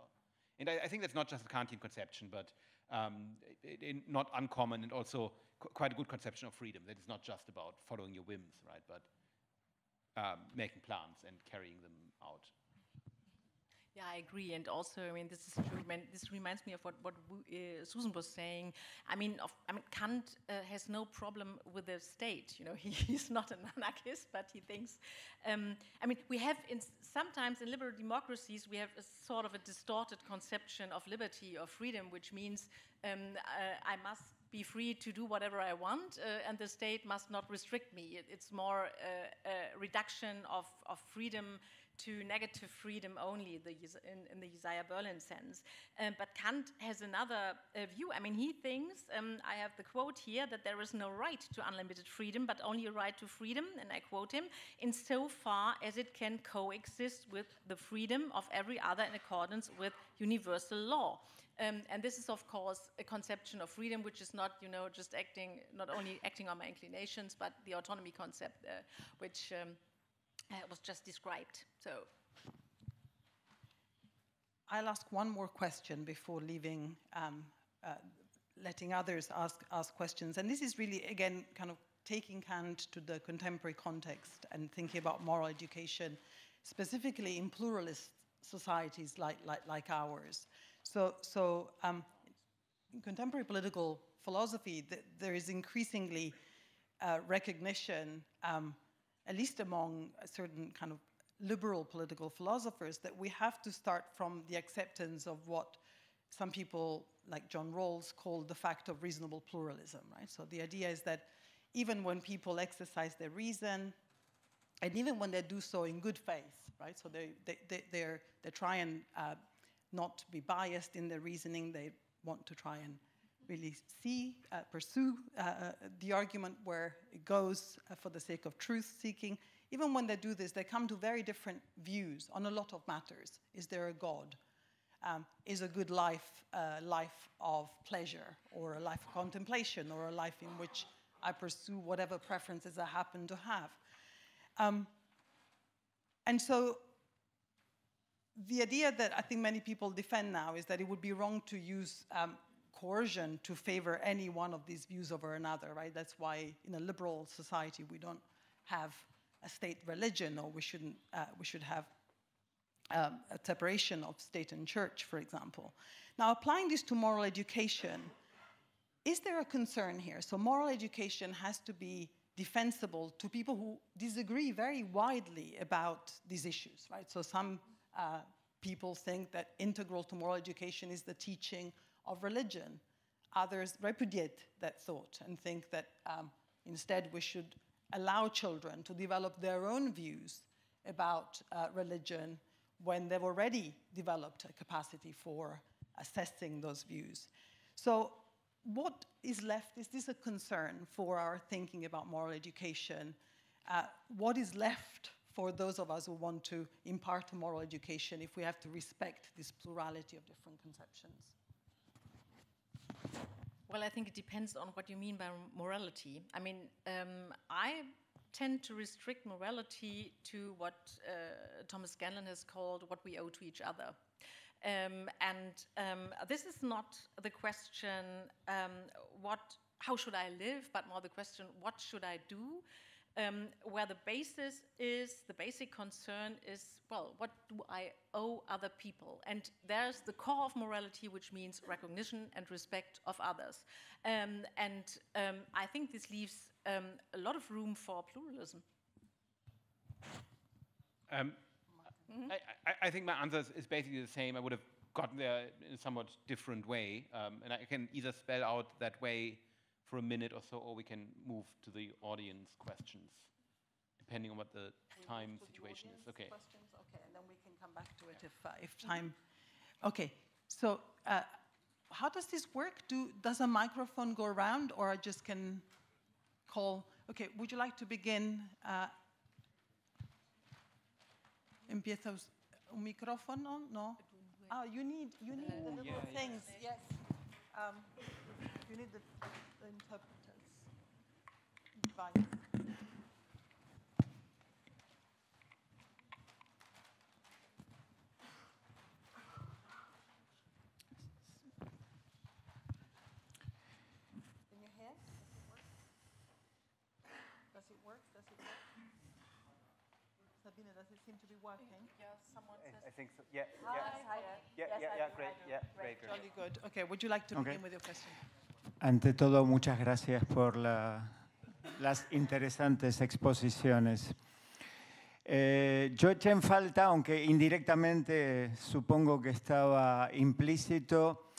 And I think that's not just a Kantian conception, but not uncommon, and also quite a good conception of freedom. That it's not just about following your whims, right? But making plans and carrying them out. Yeah, I agree, and also, this is true. This reminds me of what Susan was saying. Kant has no problem with the state. He's not an anarchist, but he thinks. We have sometimes in liberal democracies we have a sort of a distorted conception of liberty or freedom, which means I must be free to do whatever I want, and the state must not restrict me. It's more a reduction of freedom to negative freedom only, in the Isaiah Berlin sense. But Kant has another view. He thinks, I have the quote here, that there is no right to unlimited freedom, but only a right to freedom, and I quote him, insofar as it can coexist with the freedom of every other in accordance with universal law. And this is, of course, a conception of freedom, which is not, just not only acting on my inclinations, but the autonomy concept, which was just described. So I'll ask one more question before leaving, letting others ask questions. And this is really, again, kind of taking Kant to the contemporary context and thinking about moral education, specifically in pluralist societies like ours. So in contemporary political philosophy, there is increasingly recognition, at least among a certain kind of liberal political philosophers, that we have to start from the acceptance of what some people like John Rawls call the fact of reasonable pluralism, right? So the idea is that even when people exercise their reason, and even when they do so in good faith, right? So they try and not be biased in their reasoning. They want to try and really pursue the argument where it goes for the sake of truth-seeking. Even when they do this, they come to very different views on a lot of matters. Is there a God? Is a good life a life of pleasure, or a life of contemplation, or a life in which I pursue whatever preferences I happen to have? And so the idea that I think many people defend now is that it would be wrong to use coercion to favor any one of these views over another, right? That's why in a liberal society we don't have a state religion, or we should have a separation of state and church, for example. Now, applying this to moral education, is there a concern here? So moral education has to be defensible to people who disagree very widely about these issues, right? So some people think that integral to moral education is the teaching of religion. Others repudiate that thought and think that Instead, we should allow children to develop their own views about religion when they've already developed a capacity for assessing those views. So what is left? Is this a concern for our thinking about moral education? What is left for those of us who want to impart a moral education if we have to respect this plurality of different conceptions? Well, I think it depends on what you mean by morality. I mean, I tend to restrict morality to what Thomas Scanlon has called what we owe to each other. This is not the question, how should I live, but more the question, what should I do? Where the basic concern is, well, what do I owe other people? And there's the core of morality, which means recognition and respect of others. I think this leaves a lot of room for pluralism. I think my answer is basically the same. I would have gotten there in a somewhat different way. And I can either spell out that way for a minute or so, or we can move to the audience questions, depending on what the time situation is. Okay. Questions? Okay, and then we can come back to it if time. Okay, so how does this work? Does a microphone go around, or I just can call? Okay, would you like to begin? Empieza un micrófono? No. Oh, you need the little things. Yes. You need the interpreters. Device. In your hand? Does it work? Does it work? Sabine, does it seem to be working? Yes, someone says. I think so. Yeah. Great. Jolly good. Okay, would you like to begin with your question? Ante todo, muchas gracias por las interesantes exposiciones. Yo eché en falta, aunque indirectamente supongo que estaba implícito,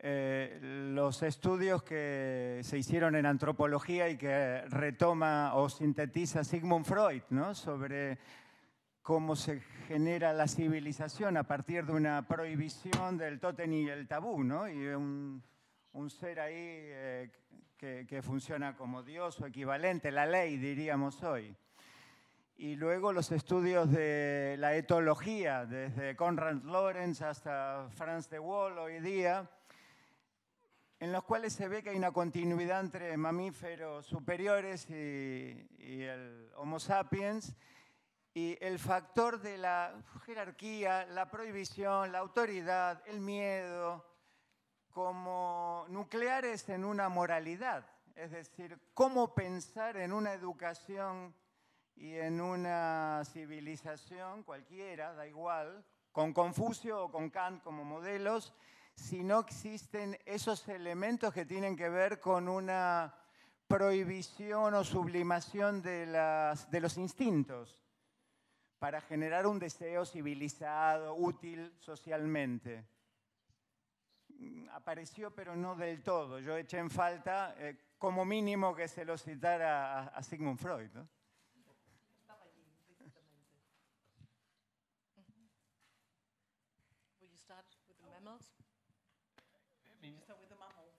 los estudios que se hicieron en antropología y que retoma o sintetiza Sigmund Freud, ¿no? Sobre cómo se genera la civilización a partir de una prohibición del tótem y el tabú, ¿no? Y un ser ahí que funciona como Dios o equivalente, la ley, diríamos hoy. Y luego los estudios de la etología, desde Konrad Lorenz hasta Franz de Waal hoy día, en los cuales se ve que hay una continuidad entre mamíferos superiores y el Homo sapiens, y el factor de la jerarquía, la prohibición, la autoridad, el miedo, como nucleares en una moralidad. Es decir, cómo pensar en una educación y en una civilización cualquiera, da igual, con Confucio o con Kant como modelos, si no existen esos elementos que tienen que ver con una prohibición o sublimación de los instintos para generar un deseo civilizado, útil socialmente. Apareció, pero no del todo. Yo eché en falta, como mínimo, que se lo citara a Sigmund Freud, ¿no? Estaba allí, físicamente. Will you start with the mammals? Start with the mammals.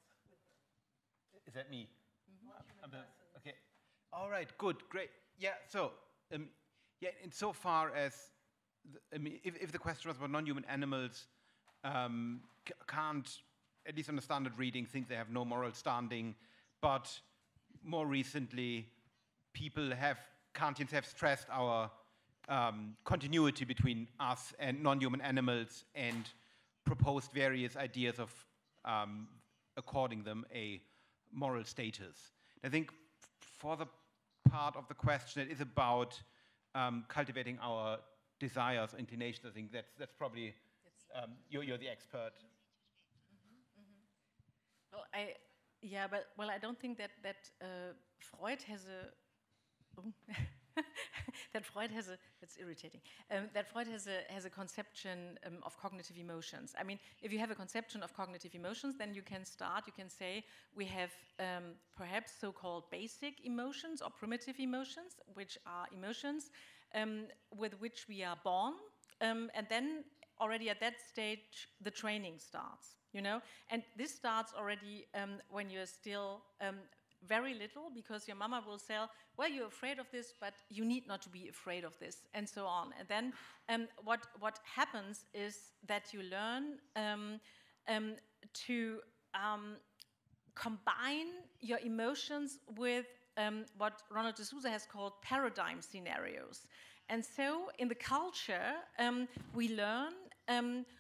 Is that me? Okay. All right. Good. Great. Yeah. So, insofar as, if the question was about non-human animals, can't, at least on the standard reading, think they have no moral standing, but more recently, Kantians have stressed our continuity between us and non-human animals and proposed various ideas of according them a moral status. I think for the part of the question that is about cultivating our desires, inclinations, I think that's probably, you're the expert. Well, I don't think that Freud has a that Freud has a, that's irritating, that Freud has a conception of cognitive emotions. I mean, if you have a conception of cognitive emotions, then you can say we have perhaps so-called basic emotions or primitive emotions, which are emotions with which we are born, and then already at that stage, the training starts, you know? And this starts already when you're still very little, because your mama will say, well, you're afraid of this, but you need not to be afraid of this, and so on. And then what happens is that you learn to combine your emotions with what Ronald de Souza has called paradigm scenarios. And so in the culture, we learn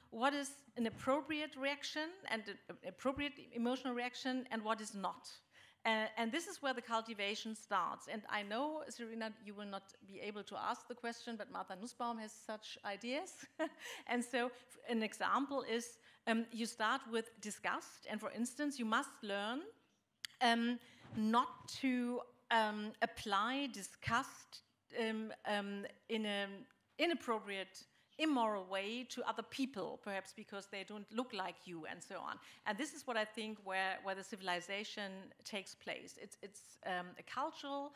what is an appropriate reaction and an appropriate emotional reaction and what is not. And this is where the cultivation starts. And I know, Serena, you will not be able to ask the question, but Martha Nussbaum has such ideas. And so an example is you start with disgust. And for instance, you must learn not to apply disgust in an inappropriate, immoral way to other people, perhaps because they don't look like you, and so on. And this is what I think where the civilization takes place. It's a cultural,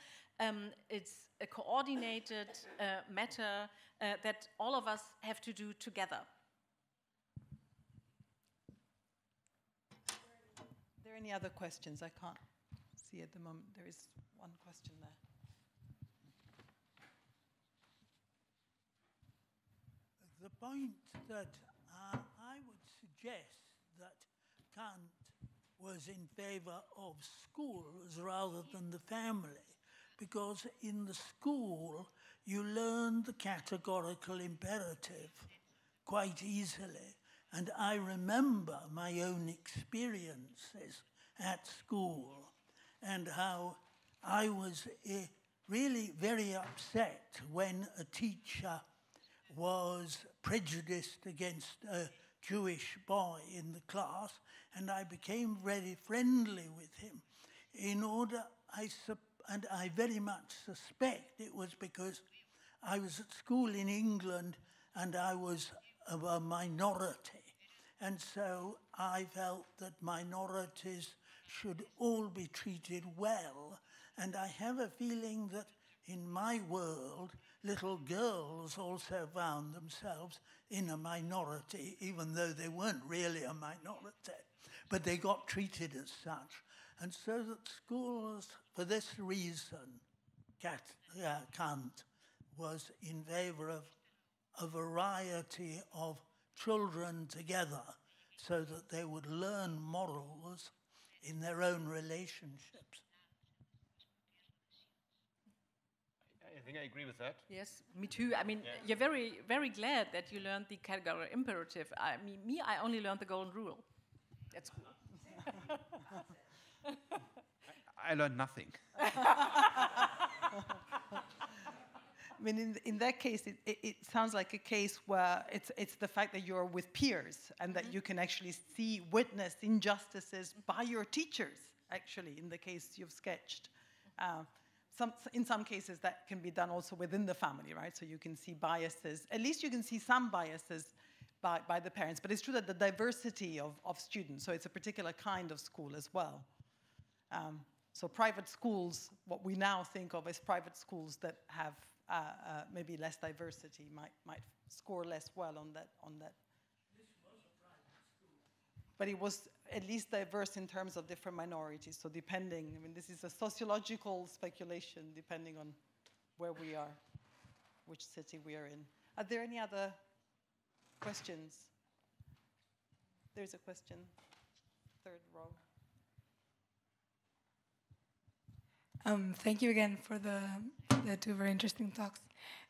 it's a coordinated matter that all of us have to do together. Are there any other questions? I can't see at the moment. There is one question there. The point that I would suggest that Kant was in favor of schools rather than the family, because in the school you learn the categorical imperative quite easily. And I remember my own experiences at school and how I was really very upset when a teacher was prejudiced against a Jewish boy in the class, and I became very friendly with him. And I very much suspect it was because I was at school in England and I was of a minority. And so I felt that minorities should all be treated well. And I have a feeling that in my world, little girls also found themselves in a minority, even though they weren't really a minority, but they got treated as such. And so that schools, for this reason, Kant was in favor of a variety of children together so that they would learn morals in their own relationships. I think I agree with that. Yes, me too. I mean, you're very, very glad that you learned the categorical imperative. I mean, I only learned the golden rule. That's cool. I learned nothing. I mean, in that case, it sounds like a case where it's the fact that you're with peers and that you can actually witness injustices by your teachers, actually, in the case you've sketched. In some cases, that can be done also within the family, right? So you can see biases. At least you can see some biases by the parents. But it's true that the diversity of students, so it's a particular kind of school as well. So private schools, what we now think of as private schools that have maybe less diversity might score less well on that. This was a private school. But it was at least diverse in terms of different minorities. So depending, I mean, this is a sociological speculation depending on where we are, which city we are in. Are there any other questions? There's a question, third row. Thank you again for the two very interesting talks.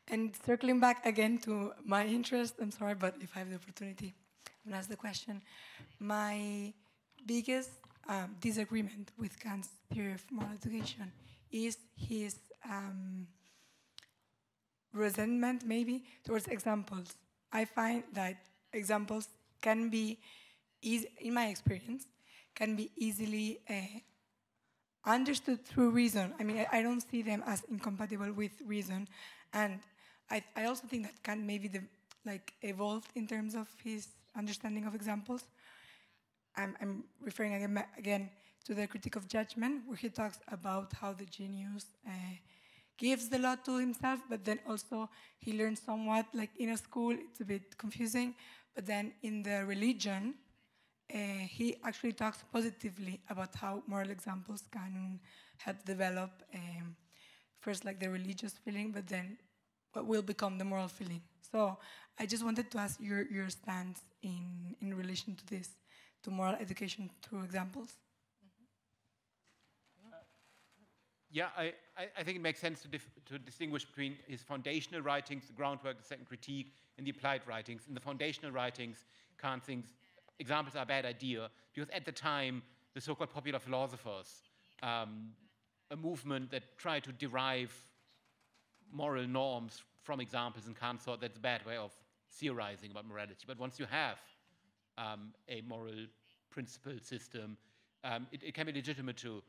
And circling back again to my interest, I'm sorry, but if I have the opportunity, I'm going to ask the question. My biggest disagreement with Kant's theory of moral education is his resentment, maybe, towards examples. I find that examples can be, in my experience, can be easily understood through reason. I mean, I don't see them as incompatible with reason. And I also think that Kant maybe evolved in terms of his understanding of examples. I'm referring again to the Critique of Judgment, where he talks about how the genius gives the law to himself, but then also he learns somewhat, like in a school, it's a bit confusing, but then in the religion, he actually talks positively about how moral examples can help develop first like the religious feeling, but then what will become the moral feeling. So I just wanted to ask your stance in relation to this, to moral education through examples. Yeah, I think it makes sense to distinguish between his foundational writings, the groundwork, the second critique, and the applied writings. In the foundational writings, Kant thinks examples are a bad idea, because at the time, the so-called popular philosophers, a movement that tried to derive moral norms from examples, and Kant thought that's a bad way of theorizing about morality. But once you have a moral principle system, it can be legitimate to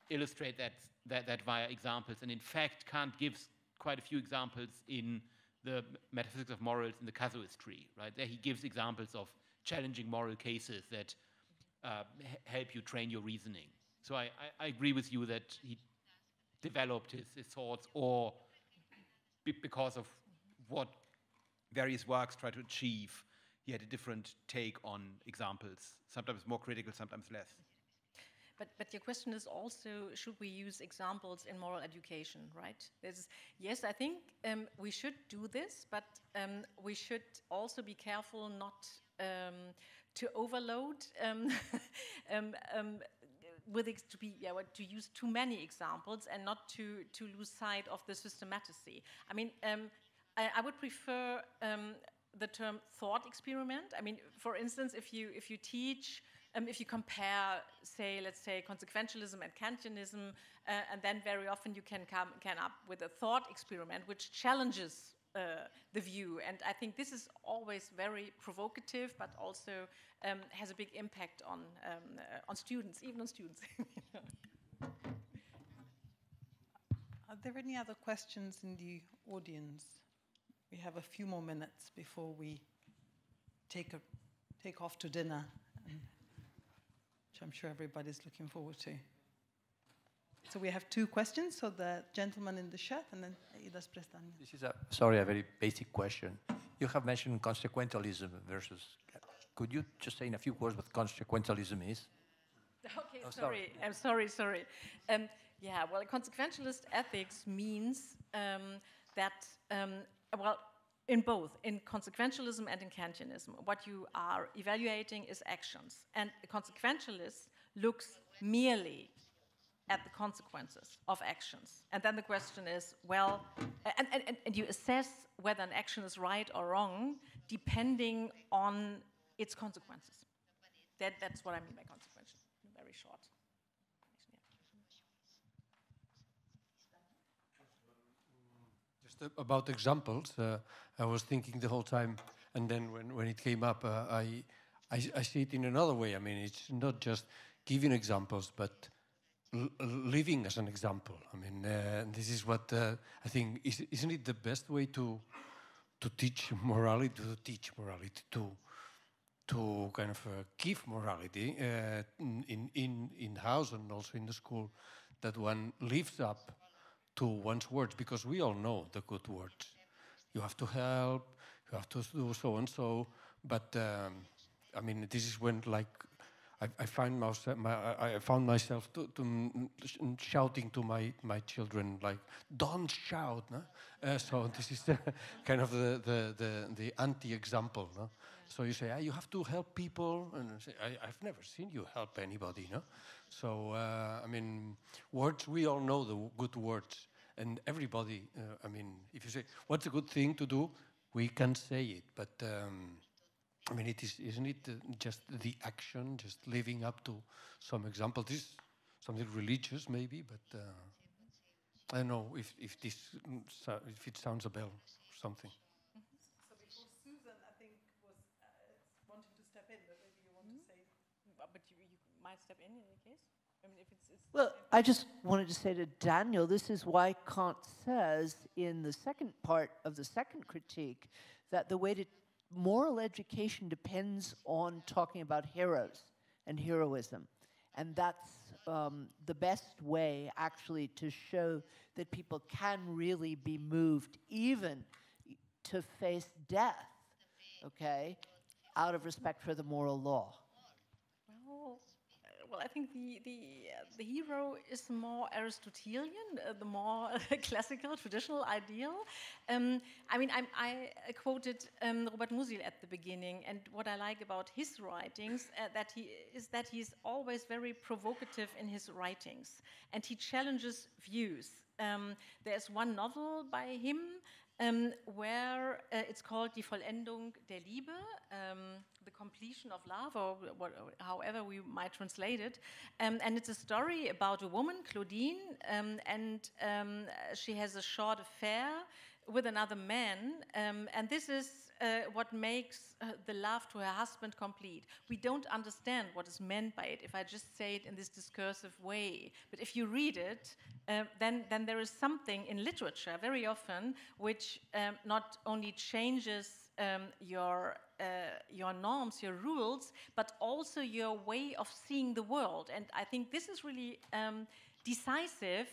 illustrate that via examples. And in fact, Kant gives quite a few examples in the Metaphysics of Morals in the casuistry, right? There he gives examples of challenging moral cases that help you train your reasoning. So I agree with you that he developed his thoughts, or because of what various works try to achieve, he had a different take on examples, sometimes more critical, sometimes less. But your question is also, should we use examples in moral education, right? Yes, I think we should do this, but we should also be careful not to overload, to use too many examples and not to lose sight of the systematicity. I mean, I would prefer the term thought experiment. I mean, for instance, if you teach, if you compare, let's say, consequentialism and Kantianism, and then very often you can come up with a thought experiment which challenges the view. And I think this is always very provocative, but also has a big impact on students, even on students. Are there any other questions in the audience? We have a few more minutes before we take off to dinner, which I'm sure everybody's looking forward to. So we have two questions. So the gentleman in the shirt, and then Idas Prestania. This is a very basic question. You have mentioned consequentialism versus. Could you just say in a few words what consequentialism is? Okay, oh, sorry. I'm sorry. Yeah, well, consequentialist ethics means that, in both, in consequentialism and in Kantianism, what you are evaluating is actions. And a consequentialist looks merely at the consequences of actions. And then the question is, well, and you assess whether an action is right or wrong depending on its consequences. That's what I mean by consequential, very short. Just about examples, I was thinking the whole time, and then when it came up, I see it in another way. I mean, it's not just giving examples, but living as an example. I mean, this is what I think, isn't it the best way to teach morality, to kind of give morality in house and also in the school, that one lives up to one's words, because we all know the good words. You have to help, you have to do so and so, but I mean, this is when, like, I found myself shouting to my children, like, don't shout, no? So this is kind of the anti-example, no? So you say, you have to help people, and I say, I've never seen you help anybody, no? So, I mean, words, we all know the good words, and everybody, I mean, if you say, what's a good thing to do, we can say it, but I mean, isn't it just the action, just living up to some example? This is something religious, maybe, but I don't know if it sounds a bell or something. So before Susan, I think, was wanting to step in, but maybe you want to say. But you might step in any case. I mean, if it's Well, I just wanted to say to Daniel, this is why Kant says in the second part of the second critique that the way to moral education depends on talking about heroes and heroism. And that's the best way, actually, to show that people can really be moved even to face death, okay, out of respect for the moral law. Well, I think the hero is more Aristotelian, the more classical, traditional ideal. I mean, I quoted Robert Musil at the beginning, and what I like about his writings that he's always very provocative in his writings, and he challenges views. There's one novel by him where it's called Die Vollendung der Liebe, the completion of love, or however we might translate it. And it's a story about a woman, Claudine, and she has a short affair with another man, and this is what makes the love to her husband complete. We don't understand what is meant by it if I just say it in this discursive way. But if you read it, then there is something in literature very often which not only changes your norms, your rules, but also your way of seeing the world. And I think this is really decisive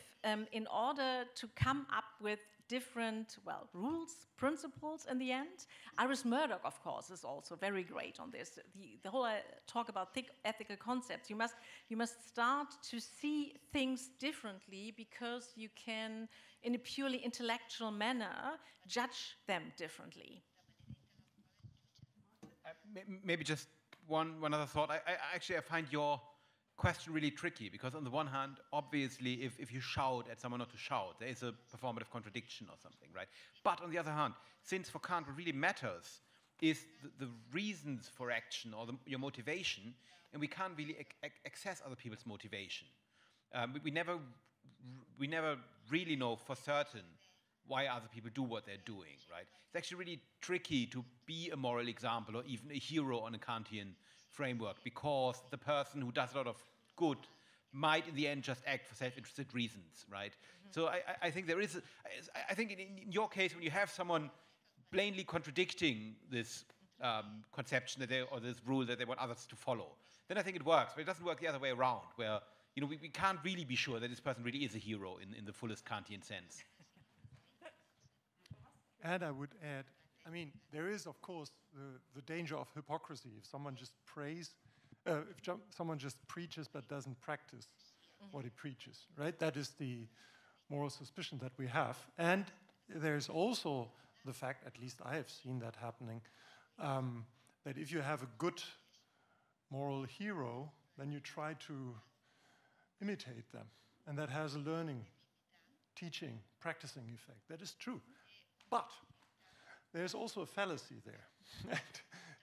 in order to come up with different, well, rules, principles in the end. Iris Murdoch, of course, is also very great on this. The whole talk about thick ethical concepts. You must start to see things differently because you can, in a purely intellectual manner, judge them differently. Maybe just one other thought. I find your question really tricky, because on the one hand, obviously, if you shout at someone not to shout, there is a performative contradiction or something, right? But on the other hand, since for Kant what really matters is the reasons for action or your motivation, and we can't really access other people's motivation. We never really know for certain why other people do what they're doing, right? It's actually really tricky to be a moral example or even a hero on a Kantian framework, because the person who does a lot of good might in the end just act for self-interested reasons, right? Mm-hmm. So I think there is, I think in your case, when you have someone plainly contradicting this conception that or this rule that they want others to follow, then I think it works. But it doesn't work the other way around, where we can't really be sure that this person really is a hero in the fullest Kantian sense. And I would add, I mean, there is, of course, the danger of hypocrisy. If someone just someone just preaches but doesn't practice what he preaches, right? That is the moral suspicion that we have. And there's also the fact, at least I have seen that happening, that if you have a good moral hero, then you try to imitate them. And that has a learning, teaching, practicing effect. That is true. But there's also a fallacy there.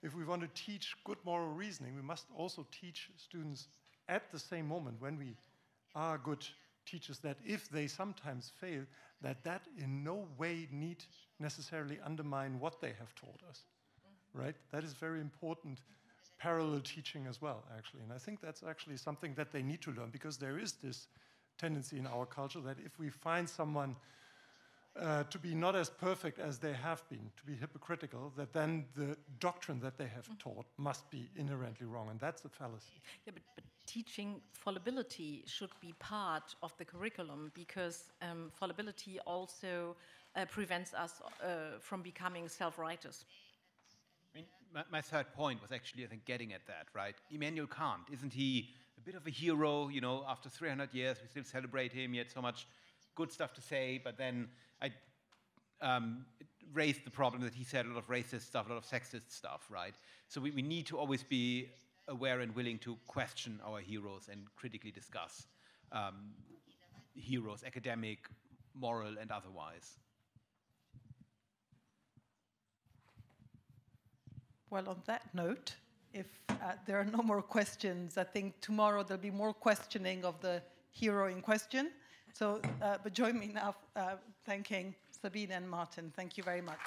If we want to teach good moral reasoning, we must also teach students at the same moment, when we are good teachers, that if they sometimes fail, that in no way need necessarily undermine what they have taught us, right? That is very important parallel teaching as well, actually. And I think that's actually something that they need to learn, because there is this tendency in our culture that if we find someone to be not as perfect as they have been, to be hypocritical, that then the doctrine that they have taught must be inherently wrong, and that's a fallacy. Yeah, but teaching fallibility should be part of the curriculum, because fallibility also prevents us from becoming self-righteous. I mean, my third point was actually, I think, getting at that, right? Immanuel Kant, isn't he a bit of a hero? After 300 years, we still celebrate him. He had so much good stuff to say, but then I raised the problem that he said a lot of racist stuff, a lot of sexist stuff, right? So we need to always be aware and willing to question our heroes and critically discuss heroes, academic, moral, and otherwise. Well, on that note, if there are no more questions, I think tomorrow there'll be more questioning of the hero in question. So, but join me now thanking Sabine and Martin. Thank you very much.